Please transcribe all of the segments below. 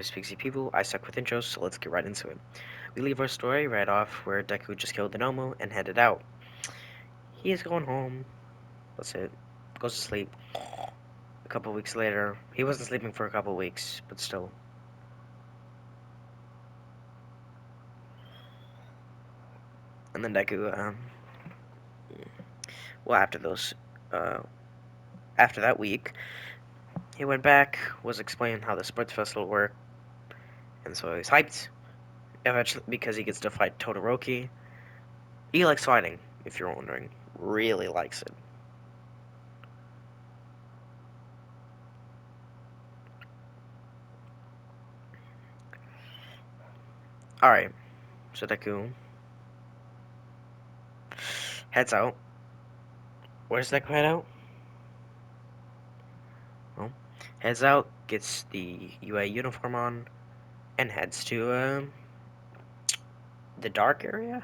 name is Pixie People. I suck with intros, so let's get right into it. We leave our story right off where Deku just killed the Nomu and headed out. He is going home. That's it. Goes to sleep. A couple weeks later, he wasn't sleeping for a couple weeks, but still. And then Deku, well, uh, after that week, he went back, was explaining how the sports festival worked, and so he's hyped. Eventually, because he gets to fight Todoroki. He likes fighting, if you're wondering. Really likes it. Alright, so Deku heads out. Where's Deku head out? Well, heads out, gets the UA uniform on, and heads to the dark area.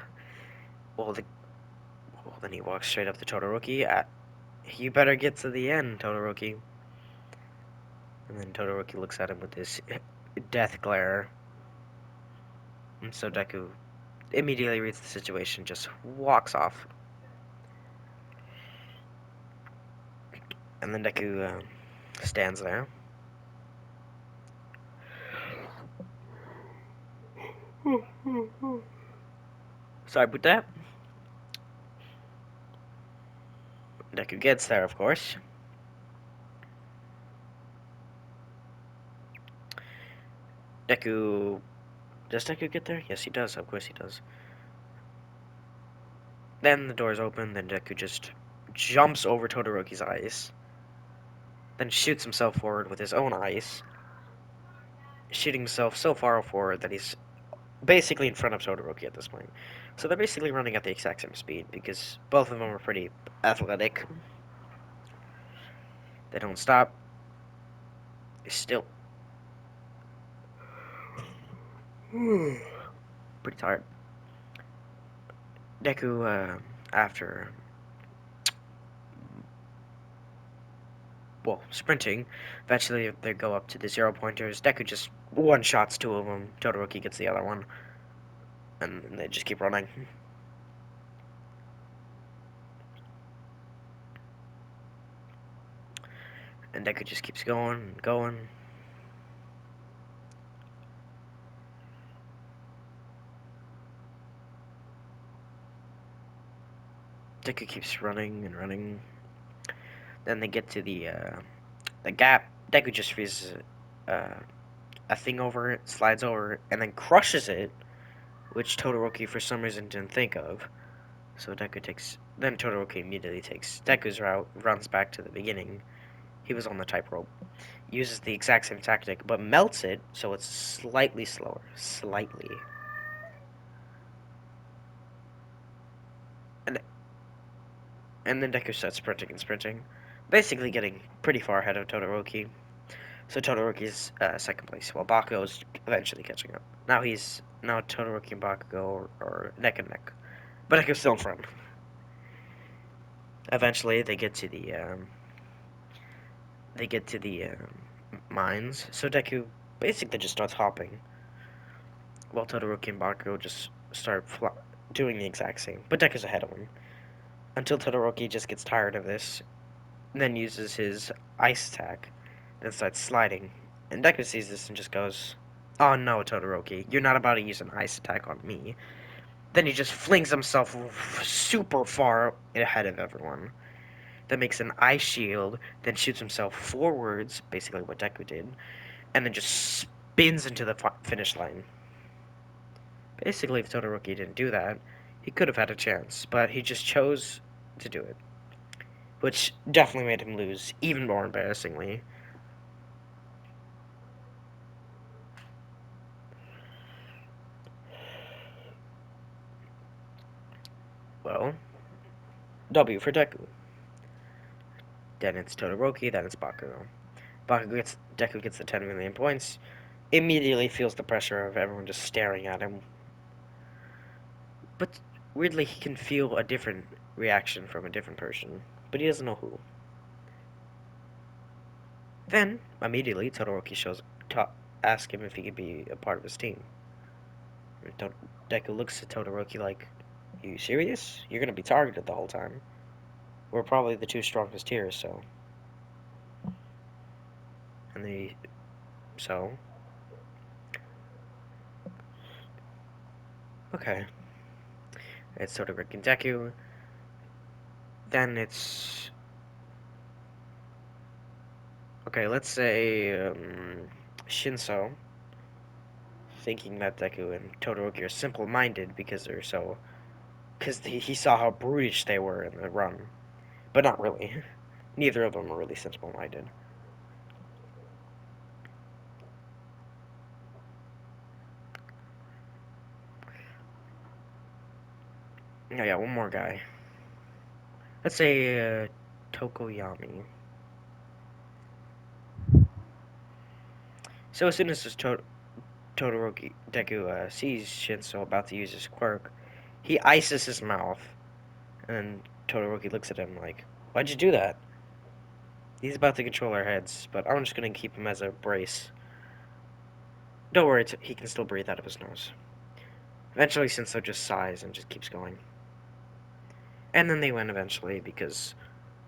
Well, then he walks straight up to Todoroki. You better get to the end, Todoroki. And then Todoroki looks at him with this death glare. And so Deku immediately reads the situation, just walks off. And then Deku stands there. Sorry about that. Deku gets there, of course. Deku... Does Deku get there? Yes, he does. Of course he does. Then the doors open, then Deku just jumps over Todoroki's ice. Then shoots himself forward with his own ice. Shooting himself so far forward that he's basically in front of Todoroki at this point. So they're basically running at the exact same speed because both of them are pretty athletic. They don't stop. They still... pretty tired. Deku, after sprinting. Eventually, they go up to the 0 pointers. Deku just one-shots two of them. Todoroki gets the other one. And they just keep running. And Deku just keeps going and going. Deku keeps running and running. Then they get to the gap. Deku just freezes a thing over it, slides over it, and then crushes it, which Todoroki for some reason didn't think of. So then Todoroki immediately takes Deku's route, runs back to the beginning. He was on the tightrope. Uses the exact same tactic, but melts it so it's slightly slower. Slightly. And then Deku starts sprinting and sprinting. Basically getting pretty far ahead of Todoroki. So Todoroki's second place, while Bakugo's eventually catching up. Now Todoroki and Bakugo are neck and neck. But Deku's still in front. Eventually they get to the mines. So Deku basically just starts hopping. While Todoroki and Bakugo just start doing the exact same. But Deku's ahead of him. Until Todoroki just gets tired of this. And then uses his ice attack. Then starts sliding. And Deku sees this and just goes, "Oh no, Todoroki, you're not about to use an ice attack on me." Then he just flings himself super far ahead of everyone. Then makes an ice shield, then shoots himself forwards, basically what Deku did, and then just spins into the finish line. Basically, if Todoroki didn't do that, he could have had a chance, but he just chose to do it. Which definitely made him lose, even more embarrassingly. Well, W for Deku. Then it's Todoroki, then it's Bakugo. Deku gets the 10 million points, immediately feels the pressure of everyone just staring at him. But weirdly, he can feel a different reaction from a different person, but he doesn't know who. Then, immediately, ask him if he could be a part of his team. Deku looks at Todoroki like, "Are you serious? You're gonna be targeted the whole time. We're probably the two strongest here, so." And so, okay. It's Todoroki and Deku. Then it's, okay, let's say, Shinso, thinking that Deku and Todoroki are simple-minded because he saw how brutish they were in the run. But not really. Neither of them are really simple-minded. Oh yeah, one more guy. Let's say, Tokoyami. So as soon as Todoroki Deku sees Shinso about to use his quirk, he ices his mouth, and Todoroki looks at him like, "Why'd you do that?" He's about to control our heads, but I'm just gonna keep him as a brace. Don't worry, he can still breathe out of his nose. Eventually, Shinso just sighs and just keeps going. And then they win eventually because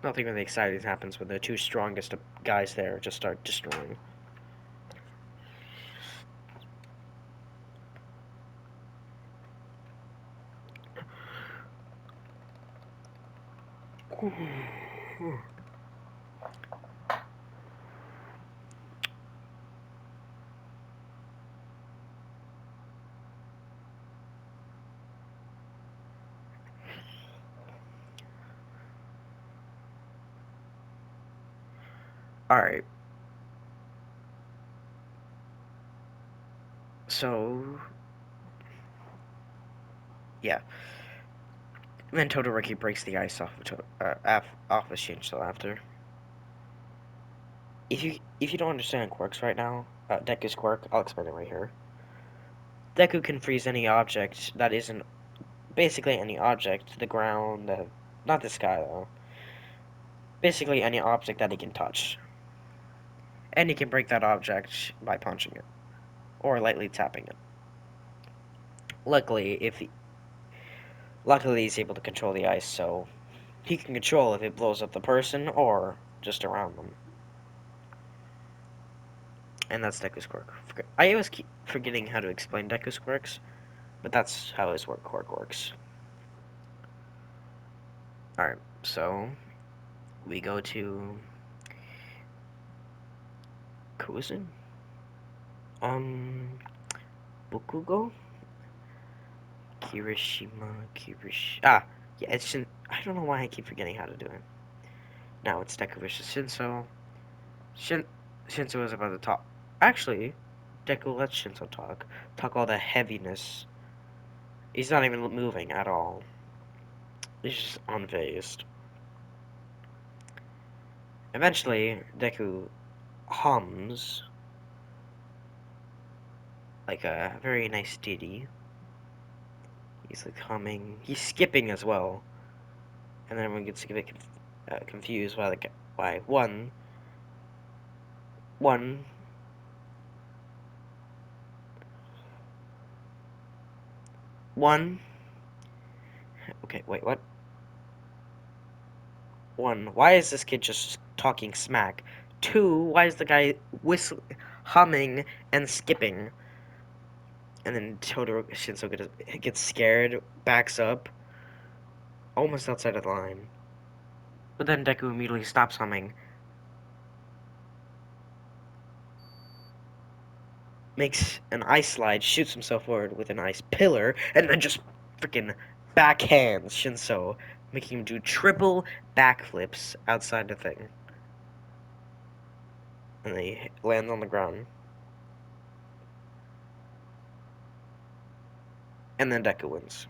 nothing really exciting happens when the two strongest guys there just start destroying. Alright. So, yeah. And then Todoroki breaks the ice off of Shinso after. If you don't understand quirks right now, Deku's quirk, I'll explain it right here. Deku can freeze any object that isn't basically any object, the ground, not the sky though. Basically any object that he can touch. And he can break that object by punching it. Or lightly tapping it. Luckily, he's able to control the ice, so he can control if it blows up the person or just around them. And that's Deku's quirk. I always keep forgetting how to explain Deku's quirks, but that's how his quirk works. Alright, so we go to Kuzin? Bokugo? Yeah, it's I don't know why I keep forgetting how to do it. Now it's Deku versus Shinso. Shinso is about to talk. Actually, Deku lets Shinso talk. Talk all the heaviness. He's not even moving at all. He's just unfazed. Eventually, Deku hums like a very nice ditty. He's like humming. He's skipping as well, and then everyone gets a bit confused why one one. Okay, wait, what? One, why is this kid just talking smack? Two, why is the guy humming and skipping? And then Todoroki Shinso gets scared, backs up, almost outside of the line. But then Deku immediately stops humming, makes an ice slide, shoots himself forward with an ice pillar, and then just freaking backhands Shinso, making him do triple backflips outside the thing. And they land on the ground. And then Deku wins.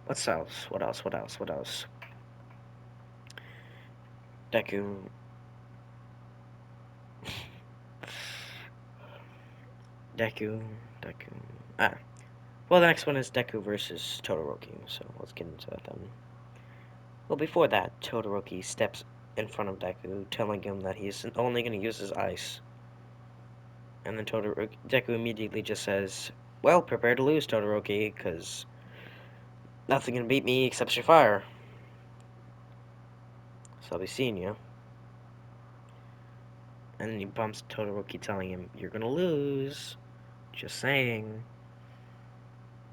What else? What else? What else? What else? Deku. Deku. Deku. Ah. Well, the next one is Deku versus Todoroki, so let's get into that then. Well, before that, Todoroki steps in front of Deku, telling him that he's only going to use his ice. And then Deku immediately just says, well, prepare to lose, Todoroki, because nothing can beat me except your fire. So I'll be seeing you. And then he bumps Todoroki, telling him, you're going to lose. Just saying.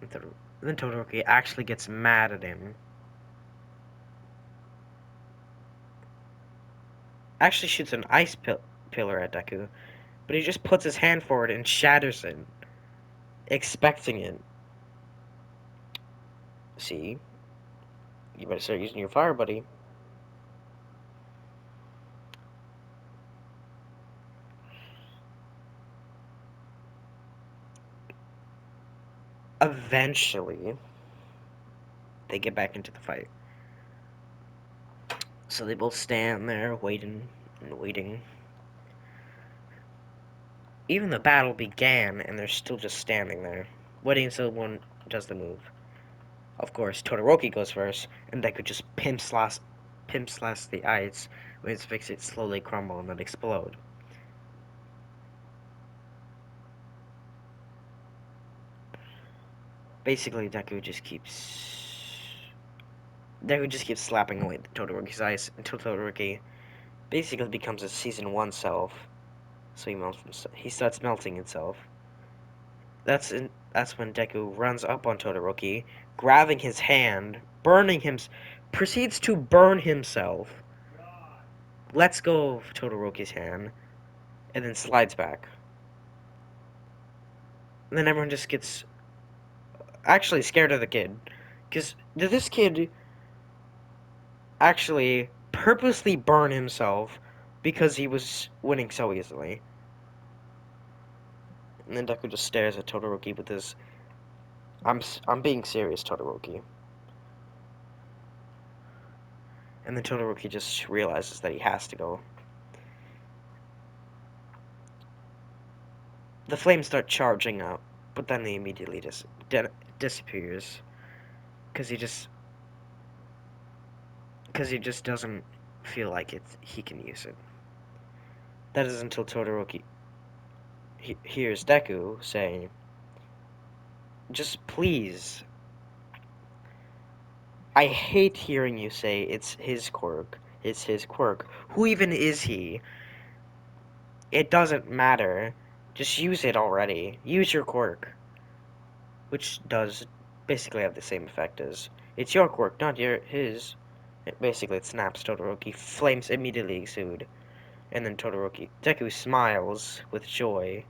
And then Todoroki actually gets mad at him. Actually shoots an ice pillar at Deku, but he just puts his hand forward and shatters it, expecting it. See? You better start using your fire, buddy. Eventually, they get back into the fight. So they both stand there, waiting and waiting. Even the battle began, and they're still just standing there, waiting until one does the move. Of course, Todoroki goes first, and Deku just pimp slash the ice, which makes it slowly crumble and then explode. Basically, Deku just keeps slapping away Todoroki's ice until Todoroki basically becomes a season 1 self. So he starts melting himself. That's when Deku runs up on Todoroki, grabbing his hand, proceeds to burn himself, lets go of Todoroki's hand, and then slides back. And then everyone just gets actually scared of the kid, because did this kid actually purposely burn himself because he was winning so easily? And then Deku just stares at Todoroki with his, I'm being serious, Todoroki. And then Todoroki just realizes that he has to go. The flames start charging up, but then they immediately disappears because he just doesn't feel like he can use it. That is until Todoroki hears Deku say, "Just please. I hate hearing you say it's his quirk. It's his quirk. Who even is he? It doesn't matter. Just use it already. Use your quirk." Which does basically have the same effect as, it's your quirk, not his. Basically, it snaps Todoroki. Flames immediately exude. And then Deku smiles with joy.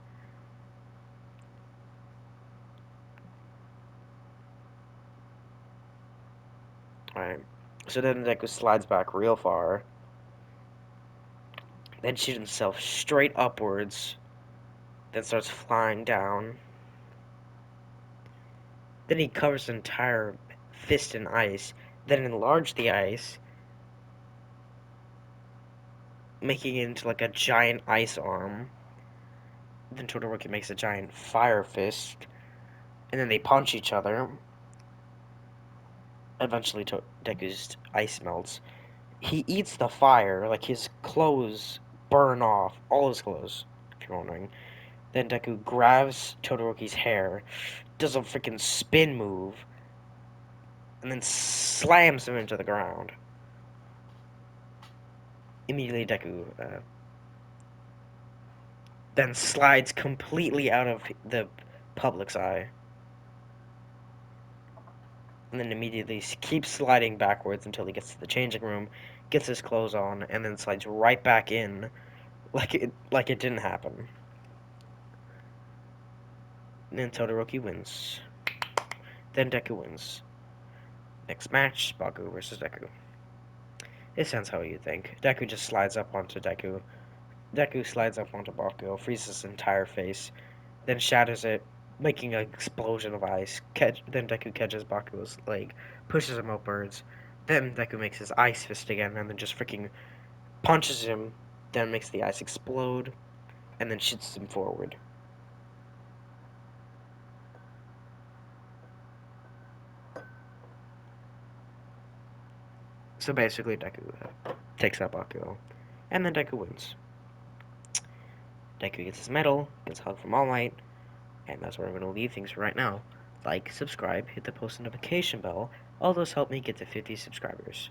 Alright. So then Deku slides back real far. Then shoots himself straight upwards. Then starts flying down. Then he covers the entire fist in ice. Then enlarges the ice, making it into like a giant ice arm. Then Todoroki makes a giant fire fist. And then they punch each other. Eventually, Deku's ice melts. He eats the fire, like his clothes burn off, all his clothes, if you're wondering. Then Deku grabs Todoroki's hair, does a freaking spin move, and then slams him into the ground. Immediately, Deku then slides completely out of the public's eye. And then immediately keeps sliding backwards until he gets to the changing room, gets his clothes on, and then slides right back in like it didn't happen. And then Todoroki wins. Then Deku wins. Next match, Baku versus Deku. It sounds how you think. Deku just slides up onto Deku. Deku slides up onto Baku, freezes his entire face, then shatters it, making an explosion of ice. Then Deku catches Baku's leg, pushes him upwards. Then Deku makes his ice fist again, and then just freaking punches him, then makes the ice explode, and then shoots him forward. So basically, Deku takes out Bakugo, and then Deku wins. Deku gets his medal, gets a hug from All Might, and that's where I'm going to leave things for right now. Like, subscribe, hit the post notification bell. All those help me get to 50 subscribers.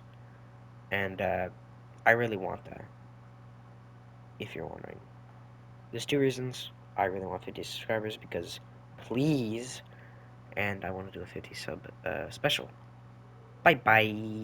And I really want that, if you're wondering. There's two reasons. I really want 50 subscribers because, please, and I want to do a 50 sub special. Bye bye.